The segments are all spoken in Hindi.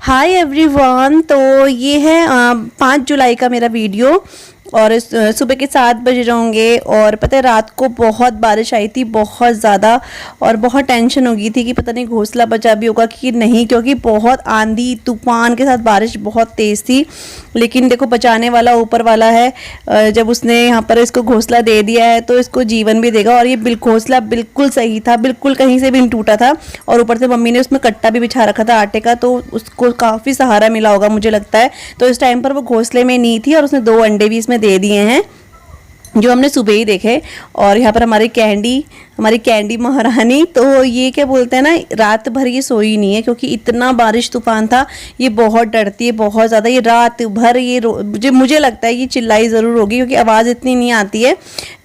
Hi everyone. तो ये है 5 जुलाई का मेरा वीडियो। और सुबह के 7 बज रहे होंगे। और पता है रात को बहुत बारिश आई थी, बहुत ज़्यादा। और बहुत टेंशन हो गई थी कि पता नहीं घोंसला बचा भी होगा कि नहीं, क्योंकि बहुत आंधी तूफान के साथ बारिश बहुत तेज़ थी। लेकिन देखो बचाने वाला ऊपर वाला है। जब उसने यहाँ पर इसको घोंसला दे दिया है तो इसको जीवन भी देगा। और ये घोंसला बिल्कुल सही था, बिल्कुल कहीं से भी नहीं टूटा था। और ऊपर से मम्मी ने उसमें कट्टा भी बिछा रखा था आटे का, तो उसको काफ़ी सहारा मिला होगा मुझे लगता है। तो इस टाइम पर वो घोंसले में नहीं थी और उसने 2 अंडे भी इसमें दे दिए हैं, जो हमने सुबह ही देखे। और यहाँ पर हमारी कैंडी महारानी, तो ये क्या बोलते हैं ना, रात भर ये सोई नहीं है क्योंकि इतना बारिश तूफान था। ये बहुत डरती है, बहुत ज़्यादा। ये रात भर मुझे लगता है ये चिल्लाई ज़रूर होगी क्योंकि आवाज़ इतनी नहीं आती है।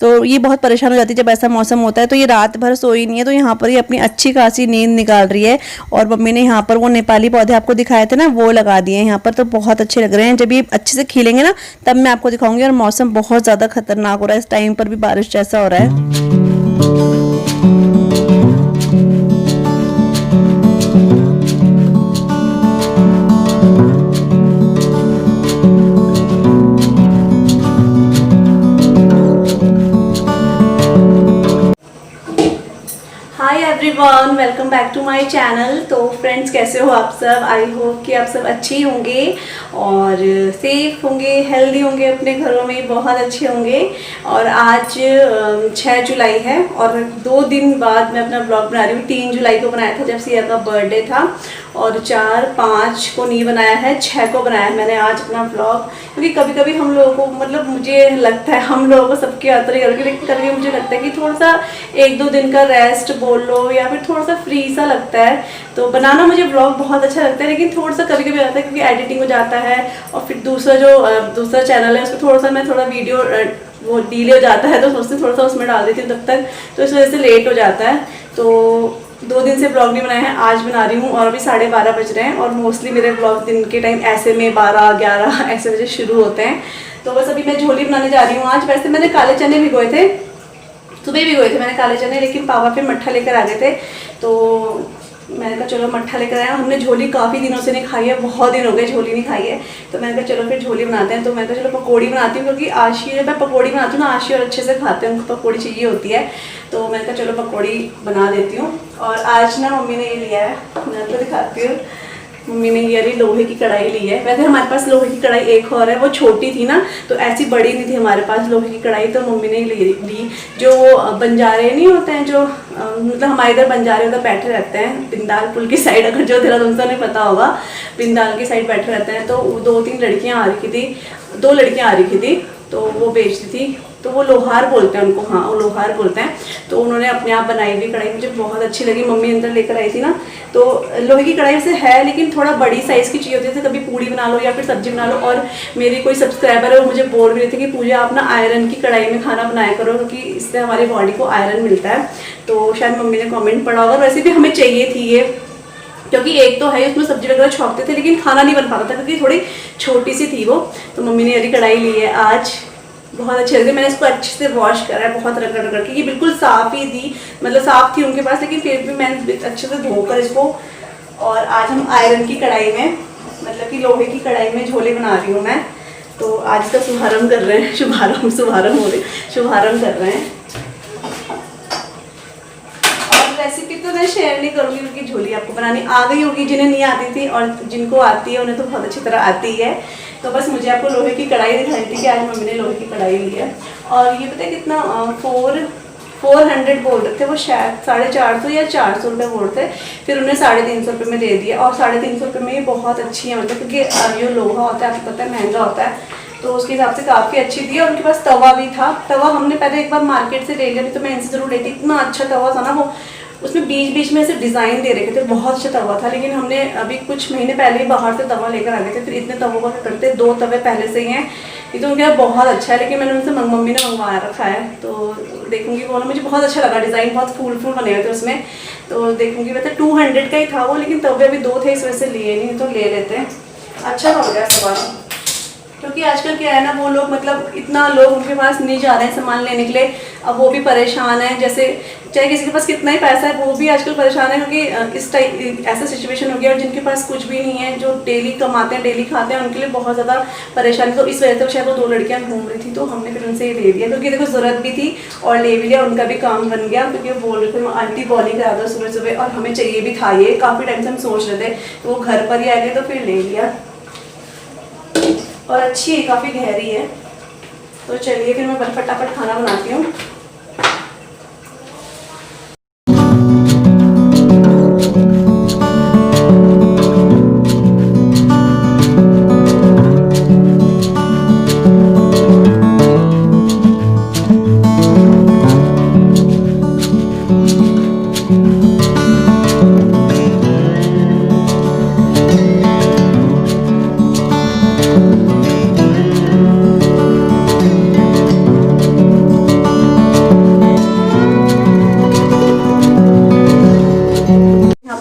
तो ये बहुत परेशान हो जाती है जब ऐसा मौसम होता है। तो ये रात भर सोई नहीं है, तो यहाँ पर ये अपनी अच्छी खासी नींद निकाल रही है। और मम्मी ने यहाँ पर वो नेपाली पौधे आपको दिखाए थे ना, वो लगा दिए हैं यहाँ पर, तो बहुत अच्छे लग रहे हैं। जब ये अच्छे से खिलेंगे ना तब मैं आपको दिखाऊंगी। और मौसम बहुत ज़्यादा खतरनाक हो रहा है, इस टाइम पर भी बारिश जैसा हो रहा है। Hi everyone, welcome back to my channel. तो फ्रेंड्स, कैसे हो आप सब? आई होप कि आप सब अच्छे होंगे और सेफ होंगे, हेल्दी होंगे, अपने घरों में बहुत अच्छे होंगे। और आज 6 जुलाई है और 2 दिन बाद मैं अपना ब्लॉग बना रही हूँ। 3 जुलाई को बनाया था जब सिया का बर्थडे था, और 4, 5 को नहीं बनाया है, 6 को बनाया है मैंने आज अपना ब्लॉग। क्योंकि कभी कभी हम लोगों को, मतलब मुझे लगता है हम लोगों को सबके आते हैं, लेकिन कभी मुझे लगता है कि थोड़ा सा 1-2 दिन का रेस्ट बोल लो या फिर थोड़ा सा फ्री सा लगता है। तो बनाना मुझे ब्लॉग बहुत अच्छा लगता है, लेकिन थोड़ा सा कभी कभी आता है क्योंकि एडिटिंग हो जाता है। और फिर दूसरा चैनल है उसमें थोड़ा सा वीडियो वो डिले हो जाता है, तो सोचते थोड़ा सा उसमें डाल देती हूँ तब तक, तो इस वजह से लेट हो जाता है। तो 2 दिन से ब्लॉग नहीं बनाया है, आज बना रही हूँ। और अभी 12:30 बज रहे हैं और मोस्टली मेरे ब्लॉग दिन के टाइम ऐसे में 12-11 ऐसे बजे शुरू होते हैं। तो बस अभी मैं झोली बनाने जा रही हूँ आज। वैसे मैंने काले चने भिगोए थे, सुबह भी गए थे मैंने काले चने, लेकिन पापा फिर मट्ठा लेकर आ गए थे। तो मैंने कहा चलो मट्ठा लेकर आया। हमने झोली काफ़ी दिनों से नहीं खाई है, बहुत दिन हो गए झोली नहीं खाई है। तो मैंने कहा चलो फिर झोली बनाते हैं। तो मैंने कहा चलो पकौड़ी बनाती हूँ, क्योंकि आशी जब मैं पकौड़ी बनाती हूँ ना, आशी और अच्छे से खाते हैं, उनको पकौड़ी चाहिए होती है। तो मैंने कहा चलो पकौड़ी बना देती हूँ। और आज ना मम्मी ने ये लिया है, मैं आपको दिखाती हूँ। मम्मी ने ये वाली लोहे की कढ़ाई ली है। वैसे हमारे पास लोहे की कढ़ाई एक और है, वो छोटी थी ना, तो ऐसी बड़ी नहीं थी हमारे पास लोहे की कढ़ाई, तो मम्मी ने ली। जो बंजारे नहीं होते हैं, जो मतलब हमारे इधर बंजारे उधर बैठे रहते हैं बिंदाल पुल की साइड, अगर जो देहरादून से नहीं पता होगा, बिंदाल की साइड बैठे रहते हैं। तो 2-3 लड़कियाँ आ रखी थी, 2 लड़कियाँ आ रखी थी, तो वो बेचती थी। तो वो लोहार बोलते हैं उनको, हाँ वो लोहार बोलते हैं। तो उन्होंने अपने आप बनाई हुई कढ़ाई मुझे बहुत अच्छी लगी, मम्मी अंदर लेकर आई थी ना। तो लोहे की कढ़ाई से है, लेकिन थोड़ा बड़ी साइज़ की चाहिए होती है, जैसे कभी पूड़ी बना लो या फिर सब्जी बना लो। और मेरी कोई सब्सक्राइबर है वो मुझे बोल रही थी कि पूजा आप ना आयरन की कढ़ाई में खाना बनाया करो, क्योंकि इससे हमारी बॉडी को आयरन मिलता है। तो शायद मम्मी ने कॉमेंट पढ़ा होगा। वैसे भी हमें चाहिए थी ये, क्योंकि एक तो है उसमें सब्जी वगैरह छोंकते थे, लेकिन खाना नहीं बन पाता था क्योंकि थोड़ी छोटी सी थी वो। तो मम्मी ने ये कढ़ाई ली है आज, बहुत अच्छे लगे। मैंने इसको अच्छे से वॉश करा है, बहुत रगड़ रगड़ के। ये बिल्कुल साफ़ ही थी, मतलब साफ़ थी उनके पास, लेकिन फिर भी मैंने अच्छे से धोकर इसको। और आज हम आयरन की कढ़ाई में, मतलब कि लोहे की कढ़ाई में झोले बना रही हूँ मैं। तो आज इसका शुभारम्भ कर रहे हैं, शुभारम्भ कर रहे हैं। रेसिपी तो मैं शेयर नहीं करूँगी क्योंकि झोली आपको बनानी आ गई होगी, जिन्हें नहीं आती थी, और जिनको आती है उन्हें तो बहुत अच्छी तरह आती है। तो बस मुझे आपको लोहे की कढ़ाई दिखाई थी कि आज मम्मी ने लोहे की कढ़ाई ली है। और ये पता है कितना 400 बोल रहे थे वो, शायद 450 या 400 रुपये बोल थे। फिर उन्हें 350 रुपये में दे दिया। और 350 रुपये में ये बहुत अच्छी है, मतलब क्योंकि जो लोहा होता है आपको पता है महंगा होता है, तो उसके हिसाब से काफ़ी अच्छी थी। और उनके पास तवा भी था। तवा हमने पहले एक बार मार्केट से ले लिया, नहीं तो मैं इनसे ज़रूर लेती। इतना अच्छा तवा था ना वो, उसमें बीच बीच में से डिज़ाइन दे रखे थे, बहुत अच्छा तवा था। लेकिन हमने अभी कुछ महीने पहले ही बाहर से तवा लेकर आ गए थे, फिर इतने तवों का करते 2 तवे पहले से ही हैं। ये तो उनके बहुत अच्छा है, लेकिन मैंने उनसे मम्मी ने मंगवाया रखा है, तो देखूंगी। वो ना मुझे बहुत अच्छा लगा, डिज़ाइन बहुत फूल बने हुए थे उसमें, तो देखूंगी। वैसे 200 का ही था वो, लेकिन तवे अभी 2 थे, इस वजह से लिए नहीं, तो ले लेते हैं। अच्छा हो गया सवाल। क्योंकि आजकल क्या है ना, वो लोग मतलब इतना लोग उनके पास नहीं जा रहे हैं सामान लेने के लिए, अब वो भी परेशान है। जैसे चाहे किसी के पास कितना ही पैसा है वो भी आजकल परेशान है, क्योंकि इस टाइप ऐसा सिचुएशन हो गया। और जिनके पास कुछ भी नहीं है, जो डेली कमाते हैं डेली खाते हैं, उनके लिए बहुत ज़्यादा परेशानी। तो इस वजह से शायद वो 2 लड़कियाँ घूम रही थी, तो हमने फिर उनसे ये ले लिया, क्योंकि देखो ज़रूरत भी थी और ले भी लिया, उनका भी काम बन गया। क्योंकि वो बोल रहे थे आंटी बॉलिंग करा दो सुबह सुबह, और हमें चाहिए भी था ये, काफ़ी टाइम से हम सोच रहे थे, तो वो घर पर ही आ गए तो फिर ले लिया। और अच्छी है, काफ़ी गहरी है। तो चलिए फिर मैं फटाफट खाना बनाती हूँ।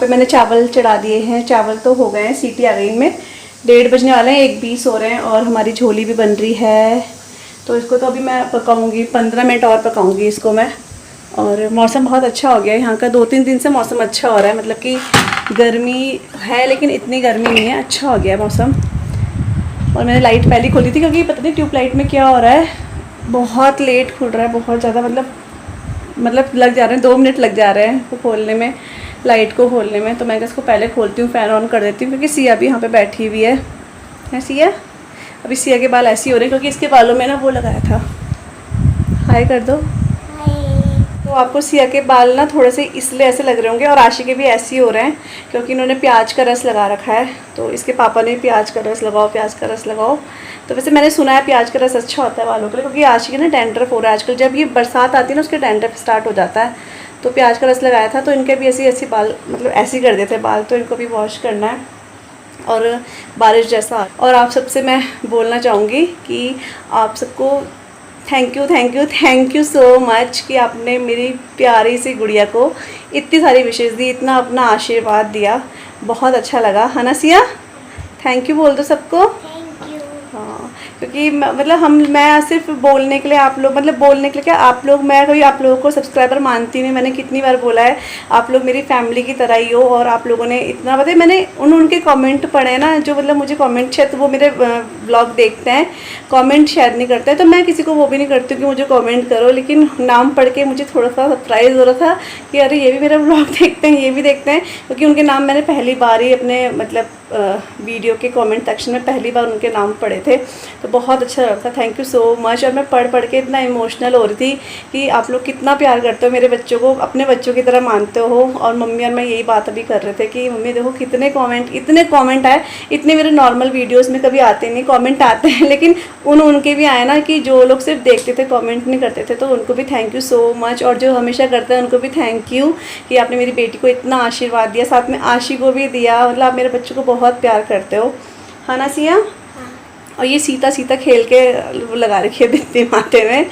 मैंने चावल चढ़ा दिए हैं, चावल तो हो गए हैं, सीटी आ गई इनमें। 1:30 बजने वाले हैं, 1:20 हो रहे हैं, और हमारी झोली भी बन रही है। तो इसको तो अभी मैं पकाऊंगी, 15 मिनट और पकाऊंगी इसको मैं। और मौसम बहुत अच्छा हो गया है यहाँ का, 2-3 दिन से मौसम अच्छा हो रहा है, मतलब कि गर्मी है लेकिन इतनी गर्मी नहीं है, अच्छा हो गया है मौसम। और मैंने लाइट पहले खोली थी, क्योंकि पता नहीं ट्यूबलाइट में क्या हो रहा है, बहुत लेट खुल रहा है, बहुत ज़्यादा, मतलब लग जा रहे हैं 2 मिनट लग जा रहे हैं वो खोलने में, लाइट को खोलने में। तो मैं इसको पहले खोलती हूँ, फ़ैन ऑन कर देती हूँ, क्योंकि सिया भी यहाँ पे बैठी हुई है सिया। अभी सिया के बाल ऐसे ही हो रहे हैं, क्योंकि इसके बालों में ना वो लगाया था। हाय कर दो। तो आपको सिया के बाल ना थोड़े से इसलिए ऐसे लग रहे होंगे, और आशी के भी ऐसे ही हो रहे हैं, क्योंकि इन्होंने प्याज का रस लगा रखा है। तो इसके पापा ने प्याज का रस लगाओ, प्याज का रस लगाओ। तो वैसे मैंने सुना है प्याज का रस अच्छा होता है बालों के लिए, क्योंकि आशी के ना डैंड्रफ हो रहा है आजकल, जब ये बरसात आती है ना उसके डैंड्रफ स्टार्ट हो जाता है। तो प्याज का रस लगाया था, तो इनके भी ऐसी बाल, मतलब ऐसे ही कर देते हैं बाल, तो इनको भी वॉश करना है। और बारिश जैसा, और आप सबसे मैं बोलना चाहूँगी कि आप सबको थैंक यू सो मच कि आपने मेरी प्यारी सी गुड़िया को इतनी सारी विशेष दी, इतना अपना आशीर्वाद दिया, बहुत अच्छा लगा, है ना सिया? थैंक यू बोल दो सबको। हाँ, क्योंकि मतलब मैं सिर्फ बोलने के लिए, आप लोग मतलब बोलने के लिए क्या, आप लोग, मैं कभी आप लोगों को सब्सक्राइबर मानती नहीं, मैंने कितनी बार बोला है, आप लोग मेरी फैमिली की तरह ही हो। और आप लोगों ने इतना बताया, मैंने उनके कमेंट पढ़े ना, जो मतलब मुझे कमेंट, शायद वो मेरे ब्लॉग देखते हैं, कमेंट शेयर नहीं करते हैं, तो मैं किसी को वो भी नहीं करती हूँ कि मुझे कमेंट करो। लेकिन नाम पढ़ के मुझे थोड़ा सा सरप्राइज़ हो रहा था कि अरे ये भी मेरा ब्लॉग देखते हैं, ये भी देखते हैं, क्योंकि उनके नाम मैंने पहली बार ही अपने मतलब वीडियो के कमेंट सेक्शन में पहली बार उनके नाम पढ़े थे। तो बहुत अच्छा लगा था, थैंक यू सो मच। और मैं पढ़ के इतना इमोशनल हो रही थी कि आप लोग कितना प्यार करते हो मेरे बच्चों को, अपने बच्चों की तरह मानते हो। और मम्मी और मैं यही बात अभी कर रहे थे कि मम्मी देखो कितने कमेंट आए, इतने मेरे नॉर्मल वीडियोस में कभी आते नहीं, कमेंट आते हैं, लेकिन उनके भी आए ना, कि जो लोग सिर्फ देखते थे कमेंट नहीं करते थे, तो उनको भी थैंक यू सो मच। और जो हमेशा करते हैं उनको भी थैंक यू कि आपने मेरी बेटी को इतना आशीर्वाद दिया, साथ में आशी को भी दिया। मतलब आप मेरे बच्चों को बहुत प्यार करते हो, है ना सिया? और ये सीता खेल के लगा रखी है बिंदी माथे में।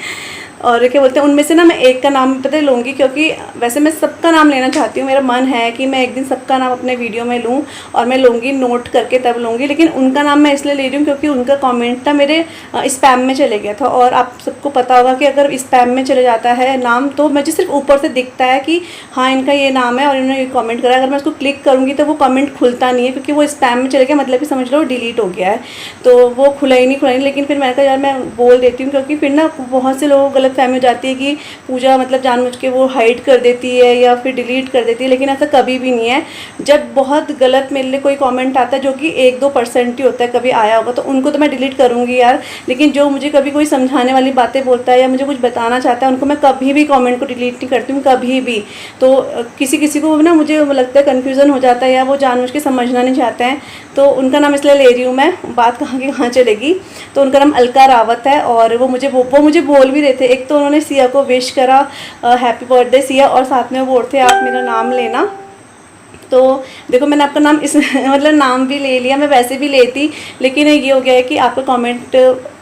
और क्या बोलते हैं, उनमें से ना मैं एक का नाम पता लूँगी, क्योंकि वैसे मैं सबका नाम लेना चाहती हूँ, मेरा मन है कि मैं एक दिन सबका नाम अपने वीडियो में लूँ, और मैं लूँगी नोट करके तब लूँगी। लेकिन उनका नाम मैं इसलिए ले रही हूँ क्योंकि उनका कमेंट ना मेरे स्पैम में चले गया था, और आप सबको पता होगा कि अगर स्पैम में चले जाता है नाम, तो मुझे सिर्फ ऊपर से दिखता है कि हाँ इनका ये नाम है और इन्होंने ये कमेंट करा, अगर मैं उसको क्लिक करूँगी तो वो कमेंट खुलता नहीं है, क्योंकि वो स्पैम में चले गया, मतलब कि समझ लो डिलीट हो गया है, तो वो खुला ही नहीं। लेकिन फिर मैंने कहा यार मैं बोल देती हूँ, क्योंकि फिर ना बहुत से लोगों को गलतफहमी हो जाती है कि पूजा मतलब जानबूझ के वो हाइड कर देती है या फिर डिलीट कर देती है, लेकिन ऐसा कभी भी नहीं है। जब बहुत गलत मेरे लिए कोई कमेंट आता है, जो कि 1-2% ही होता है, कभी आया होगा, तो उनको तो मैं डिलीट करूँगी यार, लेकिन जो मुझे कभी कोई समझाने वाली बातें बोलता है या मुझे कुछ बताना चाहता है, उनको मैं कभी भी कमेंट को डिलीट नहीं करती हूँ, कभी भी। तो किसी को ना मुझे लगता है कन्फ्यूज़न हो जाता है, या वो जानबूझ के समझना नहीं चाहते हैं, तो उनका नाम इसलिए ले रही हूँ मैं, बात कहाँ की कहाँ चलेगी। तो उनका नाम अलका रावत है, और वो मुझे बोल भी रहे थे। एक तो उन्होंने सिया को विश करा हैप्पी बर्थडे सिया, और साथ में वो बोल थे आप मेरा नाम लेना। तो देखो मैंने आपका नाम इस मतलब नाम भी ले लिया, मैं वैसे भी लेती, लेकिन ये हो गया है कि आपका कमेंट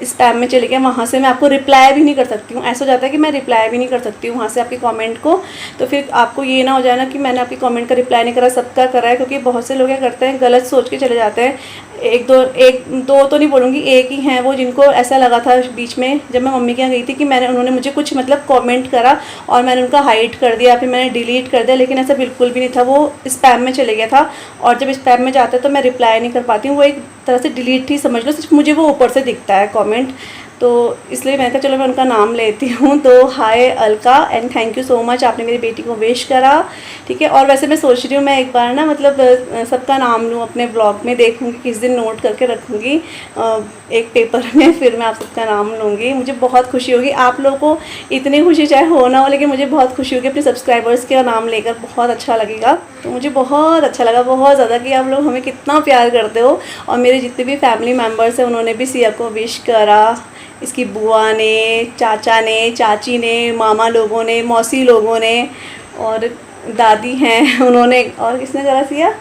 स्पैम में चले गया, वहाँ से मैं आपको रिप्लाई भी नहीं कर सकती हूँ। ऐसा हो जाता है कि मैं रिप्लाई भी नहीं कर सकती हूँ वहाँ से आपके कमेंट को, तो फिर आपको ये ना हो जाए ना कि मैंने आपके कमेंट का रिप्लाई नहीं करा, सबका करा है, क्योंकि बहुत से लोग क्या करते हैं गलत सोच के चले जाते हैं। एक दो तो नहीं बोलूँगी, एक ही हैं वो जिनको ऐसा लगा था बीच में जब मैं मम्मी के यहाँ गई थी कि उन्होंने मुझे कुछ मतलब कमेंट करा और मैंने उनका हाइड कर दिया, फिर मैंने डिलीट कर दिया, लेकिन ऐसा बिल्कुल भी नहीं था, वो स्पैम में चले गया था। और जब स्पैम में जाता है तो मैं रिप्लाई नहीं कर पाती हूँ, वो एक तरह से डिलीट ही समझ लो, सिर्फ मुझे वो ऊपर से दिखता है कॉमेंट, तो इसलिए मैंने कहा चलो मैं उनका नाम लेती हूँ। तो hi Alka and thank you so much, आपने मेरी बेटी को विश करा, ठीक है। और वैसे मैं सोच रही हूँ मैं एक बार ना मतलब सबका नाम लूँ अपने ब्लॉग में, देखूँगी किस दिन नोट करके रखूँगी एक पेपर में, फिर मैं आप सबका नाम लूँगी। मुझे बहुत खुशी होगी, आप लोगों को इतनी खुशी चाहे हो ना हो, लेकिन मुझे बहुत खुशी होगी अपने सब्सक्राइबर्स का नाम लेकर, बहुत अच्छा लगेगा। तो मुझे बहुत अच्छा लगा बहुत ज़्यादा कि आप लोग हमें कितना प्यार करते हो। और मेरे जितने भी फैमिली मेम्बर्स हैं उन्होंने भी सिया को विश करा, इसकी बुआ ने, चाचा ने, चाची ने, मामा लोगों ने, मौसी लोगों ने और दादी हैं उन्होंने, और किसने करा सिया,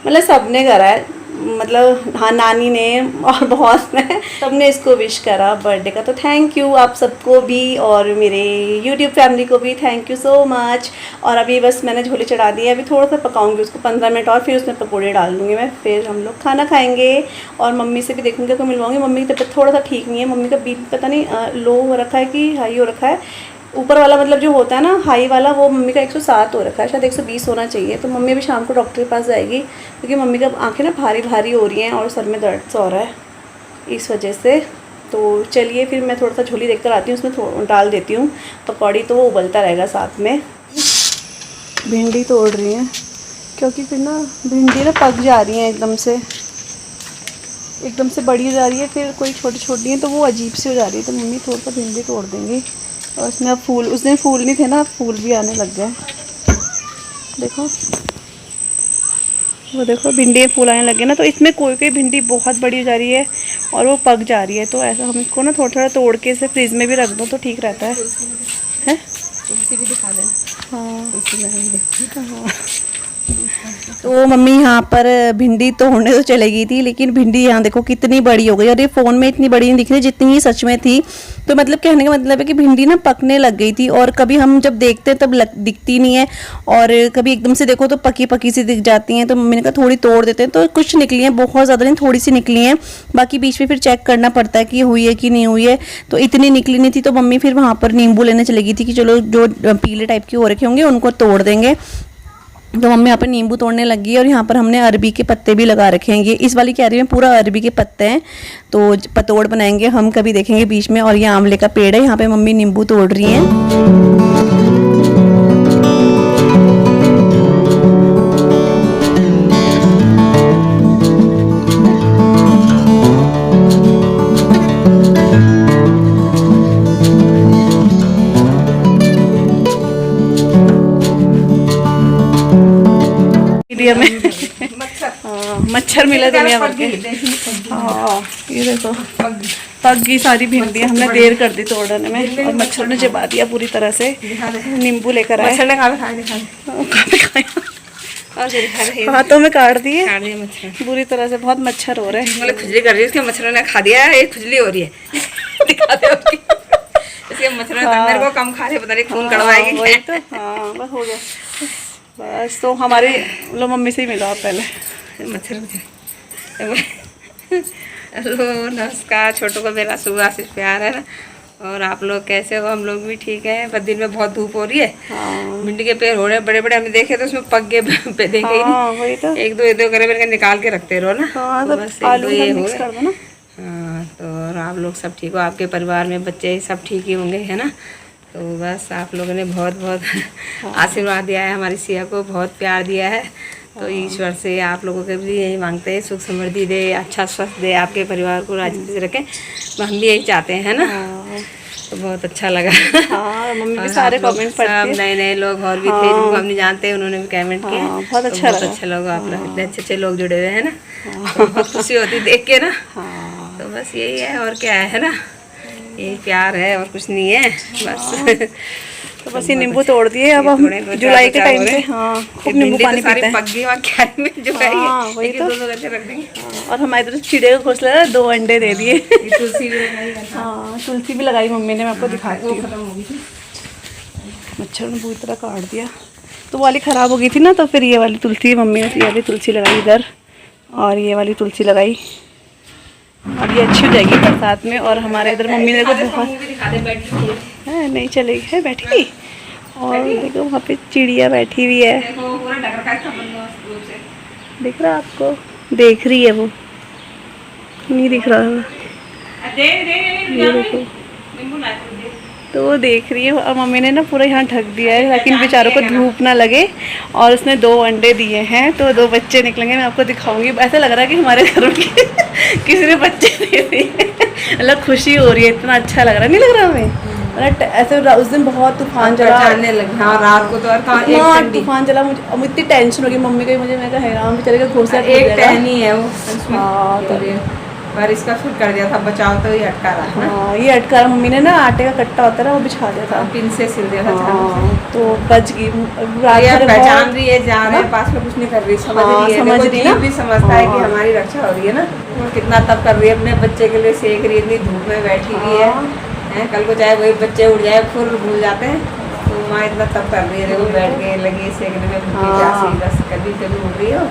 मतलब सब ने करा है, मतलब हाँ नानी ने और बॉस ने, सबने इसको विश करा बर्थडे का। तो थैंक यू आप सबको भी और मेरे यूट्यूब फैमिली को भी थैंक यू सो मच। और अभी बस मैंने झोले चढ़ा दिए, अभी थोड़ा सा पकाऊंगी उसको 15 मिनट और, फिर उसमें पकौड़े डाल दूँगी मैं, फिर हम लोग खाना खाएंगे। और मम्मी से भी देखूँगी को मिलवाऊँगी, मम्मी की तबीयत थोड़ा सा ठीक नहीं है, मम्मी का बीपी पता नहीं लो हो रखा है कि हाई हो रखा है, ऊपर वाला मतलब जो होता है ना हाई वाला, वो मम्मी का 107 हो रखा है, शायद 120 होना चाहिए। तो मम्मी अभी शाम को डॉक्टर के पास जाएगी क्योंकि मम्मी का आंखें ना भारी भारी हो रही हैं और सर में दर्द सा हो रहा है इस वजह से। तो चलिए फिर मैं थोड़ा सा झोली देख कर आती हूँ, उसमें डाल देती हूँ पकौड़ी, तो वो उबलता रहेगा साथ में। भिंडी तोड़ रही हैं क्योंकि फिर ना भिंडी ना पक जा रही हैं एकदम से बड़ी हो जा रही है, फिर कोई छोटी छोटी है तो वो अजीब सी हो जा रही है, तो मम्मी थोड़ा सा भिंडी तोड़ देंगी। और इसमें अब फूल, उस दिन फूल नहीं थे ना, अब फूल भी आने लग गए, देखो वो देखो भिंडी फूल आने लगे ना। तो इसमें कोई भिंडी बहुत बड़ी हो जा रही है और वो पक जा रही है, तो ऐसा हम इसको ना थोड़ा थोड़ा तोड़ के इसे फ्रिज में भी रख दो तो ठीक रहता है। तुलसी भी दिखा देना। हाँ तुलसी हाँ। तो मम्मी यहाँ पर भिंडी तोड़ने तो चले गई थी, लेकिन भिंडी यहाँ देखो कितनी बड़ी हो गई, और ये फ़ोन में इतनी बड़ी नहीं दिख रही जितनी ही सच में थी। तो मतलब कहने का मतलब है कि भिंडी ना पकने लग गई थी, और कभी हम जब देखते हैं तब दिखती नहीं है, और कभी एकदम से देखो तो पकी पकी सी दिख जाती हैं। तो मम्मी ने कहा थोड़ी तोड़ देते हैं, तो कुछ निकली हैं, बहुत ज़्यादा नहीं, थोड़ी सी निकली हैं, बाकी बीच में फिर चेक करना पड़ता है कि हुई है कि नहीं हुई है। तो इतनी निकली नहीं थी, तो मम्मी फिर वहाँ पर नींबू लेने चली गई थी कि चलो जो पीले टाइप के हो रखे होंगे उनको तोड़ देंगे। तो मम्मी यहाँ पर नींबू तोड़ने लगी, और यहाँ पर हमने अरबी के पत्ते भी लगा रखे हैं। ये इस वाली क्यारी में पूरा अरबी के पत्ते हैं, तो पतोड़ बनाएंगे हम, कभी देखेंगे बीच में। और ये आंवले का पेड़ है, यहाँ पे मम्मी नींबू तोड़ रही हैं। में मच्छर मिले दुनिया भर के। हाँ ये देखो पक गई सारी भिंडियाँ, हमने देर कर दी तोड़ने में और मच्छर ने चबा दिया पूरी तरह से। नींबू लेकर आए, हाथों में काट दिए बुरी तरह से, बहुत मच्छर हो रहे हैं। खुजली कर रही है, उसके मच्छरों ने खा दिया है, खुजली हो रही है। दिखाते उसकी इसके मच्छरों ने मेरे को कम खा रहे, पता नहीं खून कड़वाएगी। वही तो हाँ बस हो गया बस। तो हमारे लो मम्मी से ही मिला पहले मच्छर। हेलो नमस्कार, छोटों को मेरा सुबह से प्यार है ना। और आप लोग कैसे हो? हम लोग भी ठीक है, पर दिन में बहुत धूप हो रही है। हाँ। भिंडी के पेड़ हो रहे हैं बड़े बड़े, हमने देखे तो उसमें पक गए देखे ही नहीं। वही तो एक दो करे मैंने निकाल के रखते रहो ना। हाँ, तो बस आलू ये हो कर दो ना। हाँ तो और आप लोग सब ठीक हो, आपके परिवार में बच्चे सब ठीक ही होंगे है ना। तो बस आप लोगों ने बहुत बहुत आशीर्वाद दिया है, हमारी सिया को बहुत प्यार दिया है। तो ईश्वर से आप लोगों के भी यही मांगते हैं, सुख समृद्धि दे, अच्छा स्वस्थ दे, आपके परिवार को राजी से रखें, हम भी यही चाहते हैं है ना। तो बहुत अच्छा लगा। हाँ, मम्मी भी सारे कमेंट पढ़ती है। सब नए लोग और भी थे जिनको हम नहीं जानते, उन्होंने भी कमेंट किए। बहुत अच्छा लगा। अच्छा लगा, आप लोग इतने अच्छे लोग जुड़े हुए हैं ना, तो बहुत खुशी होती देख के ना। तो बस यही है, और क्या है ना, यही प्यार है और कुछ नहीं है बस। तो बस ये नींबू तोड़ दिए, अब हम जुलाई के टाइम पे खूब नींबू पानी पीते हैं। पक गई वहाँ क्यारी में जो है, वही तो दो करके रख देंगे। और हमारी तरफ चिड़े का घोंसला है, 2 अंडे दे दिए। तुलसी भी लगाई। हाँ तुलसी भी लगाई मम्मी ने, मैं आपको दिखाती हूँ। मच्छर ने पूरी तरह काट दिया, तो वाली ख़राब हो गई थी ना, तो फिर ये वाली तुलसी मम्मी ने ये वाली तुलसी लगाई इधर, और ये वाली तुलसी लगाई अब ये अच्छी हो जाएगी बरसात में। और हमारे इधर मम्मी ने देखो बहुत मूवी दिखा दे, बैटरी है नहीं चलेगी, है बैठी। और देखो वहाँ पे चिड़िया बैठी हुई है, देखो पूरा ढक रखा है इसका बंदोबस्त रूप से। दिख रहा है आपको? देख रही है वो, नहीं दिख रहा है, दे दे ये देखो। नींबू ला के दे। तो वो देख रही है और मम्मी ने ना पूरा यहाँ ढक दिया है ताकि इन बेचारों को धूप ना लगे। और उसने 2 अंडे दिए हैं तो 2 बच्चे निकलेंगे, मैं आपको दिखाऊंगी। ऐसा लग रहा है कि हमारे घर में किसी ने बच्चे दे दिए, मतलब खुशी हो रही है, इतना अच्छा लग रहा है, नहीं लग रहा हमें? मतलब ऐसे उस दिन बहुत तूफान चला, चलने लगी। हाँ रात को तो और कहाँ एक इतना ठंडी, तूफान चला, मुझे इतनी टेंशन हो गई मम्मी को, मुझे मैं कहा हैरान बेचारे का घोंसला टूट एक जाएगा। टहनी है वो उसमें। हाँ, तो बारिश का फिर कर दिया था बचाव, तो ये अटका रहा है ना। हाँ ये अटका रहा, मम्मी ने ना आटे का कट्टा होता है ना वो बिछा दिया था, पिन से सिल दिया था चारों से। हाँ, तो बच गई। ये पहचान रही है, जा रहे हैं पास में, कुछ नहीं कर रही, समझ हाँ, रही है, समझ देखो रही जीव ना। भी समझता है कि हाँ। हमारी रक्षा हो रही है ना। वो कितना तब कर रही है, अपने बच्चे के लिए सेक रही है, इतनी धूप में बैठी हुई है। कल को चाहे वही बच्चे उड़ जाए फुर भूल जाते हैं, तो माँ इतना तब कर रही है, देखो बैठ के लगी सेकने में भूखी प्यासी, बस कभी कभी उड़ रही हो,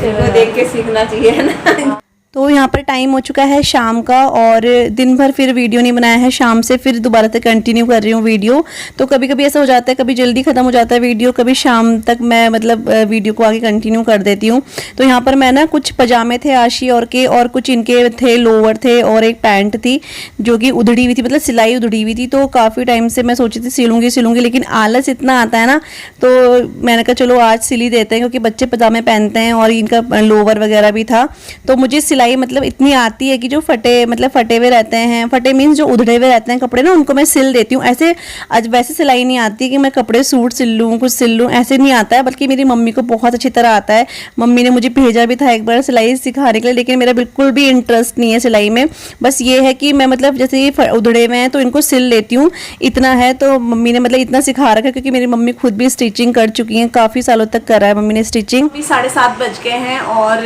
इनको देख के सीखना चाहिए है ना। तो यहाँ पर टाइम हो चुका है शाम का और दिन भर फिर वीडियो नहीं बनाया है, शाम से फिर दोबारा से कंटिन्यू कर रही हूँ वीडियो। तो कभी कभी ऐसा हो जाता है, कभी जल्दी ख़त्म हो जाता है वीडियो, कभी शाम तक मैं मतलब वीडियो को आगे कंटिन्यू कर देती हूँ। तो यहाँ पर मैं ना कुछ पजामे थे आशी और के, और कुछ इनके थे लोअर थे, और एक पैंट थी जो कि उधड़ी हुई थी, मतलब सिलाई उधड़ी हुई थी। तो काफ़ी टाइम से मैं सोची थी सिलूंगी, लेकिन आलस इतना आता है ना, तो मैंने कहा चलो आज सिल ही देते हैं, क्योंकि बच्चे पजामे पहनते हैं और इनका लोअर वगैरह भी था। तो मुझे सिलाई मतलब इतनी आती है कि जो फटे हुए रहते हैं, फटे मीन्स जो उधड़े हुए रहते हैं कपड़े ना, उनको मैं सिल देती हूँ। ऐसे आज वैसे सिलाई नहीं आती कि मैं कपड़े सूट सिल लूँ, कुछ सिल लूँ, ऐसे नहीं आता है, बल्कि मेरी मम्मी को बहुत अच्छी तरह आता है। मम्मी ने मुझे भेजा भी था एक बार सिलाई सिखाने के लिए, लेकिन मेरा बिल्कुल भी इंटरेस्ट नहीं है सिलाई में। बस ये है कि मैं मतलब जैसे ये उधड़े हुए हैं तो इनको सिल लेती हूँ, इतना है। तो मम्मी ने मतलब इतना सिखा रखा है, क्योंकि मेरी मम्मी खुद भी स्टिचिंग कर चुकी हैं, काफ़ी सालों तक करा है मम्मी ने स्टिचिंग। अभी 7:30 बज गए हैं और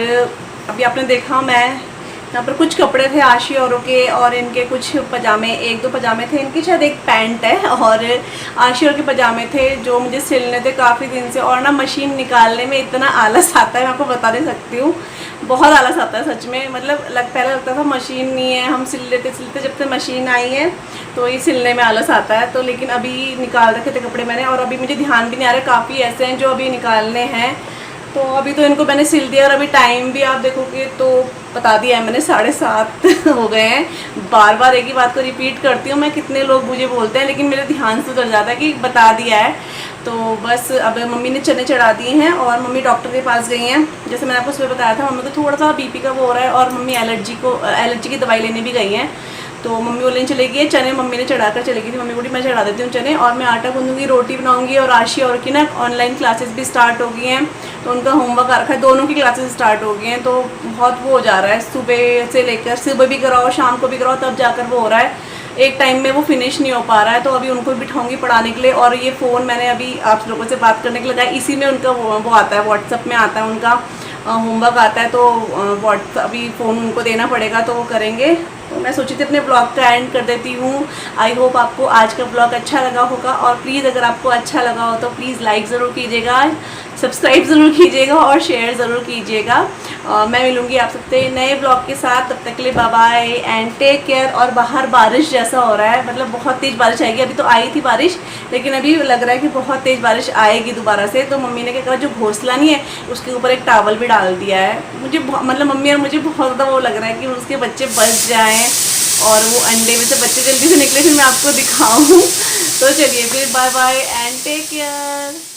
अभी आपने देखा मैं यहाँ पर कुछ कपड़े थे आशी औरों के, और इनके कुछ पजामे, 1-2 पजामे थे इनकी, शायद एक पैंट है, और आशी और के पजामे थे जो मुझे सिलने थे काफ़ी दिन से। और ना मशीन निकालने में इतना आलस आता है, मैं आपको बता नहीं सकती हूँ, बहुत आलस आता है सच में। मतलब पहले लगता था मशीन नहीं है, हम सिल लेते, जब से मशीन आई है तो ये सिलने में आलस आता है। तो लेकिन अभी निकाल रखे थे कपड़े मैंने, और अभी मुझे ध्यान भी नहीं आ रहा, काफ़ी ऐसे हैं जो अभी निकालने हैं। तो अभी तो इनको मैंने सिल दिया, और अभी टाइम भी आप देखोगे तो बता दिया है मैंने, 7:30 हो गए हैं। बार बार एक ही बात को रिपीट करती हूँ मैं, कितने लोग मुझे बोलते हैं, लेकिन मेरे ध्यान से उतर जाता है कि बता दिया है। तो बस अब मम्मी ने चने चढ़ा दिए हैं और मम्मी डॉक्टर के पास गई हैं। जैसे मैंने आपको सुबह बताया था, मम्मी को थोड़ा सा बीपी का वो हो रहा है, और मम्मी एलर्जी की दवाई लेने भी गई हैं। तो मम्मी वो लेने चले गई है, चने मम्मी ने चढ़ा कर चली गई थी। मम्मी बोली मैं चढ़ा देती हूँ चने, और मैं आटा गूंदूंगी, रोटी बनाऊंगी। और आशी और की ना ऑनलाइन क्लासेस भी स्टार्ट हो गई हैं, तो उनका होमवर्क आ रखा है, दोनों की क्लासेस स्टार्ट हो गई हैं। तो बहुत वो हो जा रहा है, सुबह से लेकर, सुबह भी कराओ शाम को भी कराओ, तब जाकर वो हो रहा है, एक टाइम में वो फिनिश नहीं हो पा रहा है। तो अभी उनको बिठाऊंगी पढ़ाने के लिए। और ये फ़ोन मैंने अभी आप लोगों से बात करने के लिए लगाया, इसी में उनका वो आता है, व्हाट्सअप में आता है उनका होमवर्क आता है। तो व्हाट्सअप अभी फ़ोन उनको देना पड़ेगा, तो वो करेंगे। तो मैं सोची थी अपने ब्लॉग का एंड कर देती हूँ। आई होप आपको आज का ब्लॉग अच्छा लगा होगा, और प्लीज़ अगर आपको अच्छा लगा हो तो प्लीज़ लाइक ज़रूर कीजिएगा, सब्सक्राइब ज़रूर कीजिएगा और शेयर ज़रूर कीजिएगा। मैं मिलूँगी आप सबसे नए ब्लॉग के साथ, तब तक के लिए bye bye and take care. और बाहर बारिश जैसा हो रहा है, मतलब बहुत तेज़ बारिश आएगी। अभी तो आई थी बारिश, लेकिन अभी लग रहा है कि बहुत तेज़ बारिश आएगी दोबारा से। तो मम्मी ने क्या कहा, जो घोंसला नहीं है उसके ऊपर एक टॉवल भी डाल दिया है। मुझे मतलब मम्मी और मुझे बहुत ज़्यादा वो लग रहा है कि उसके बच्चे बच जाएँ और वो अंडे में से बच्चे जल्दी से निकले, फिर मैं आपको दिखाऊँ। तो चलिए फिर bye bye and take care.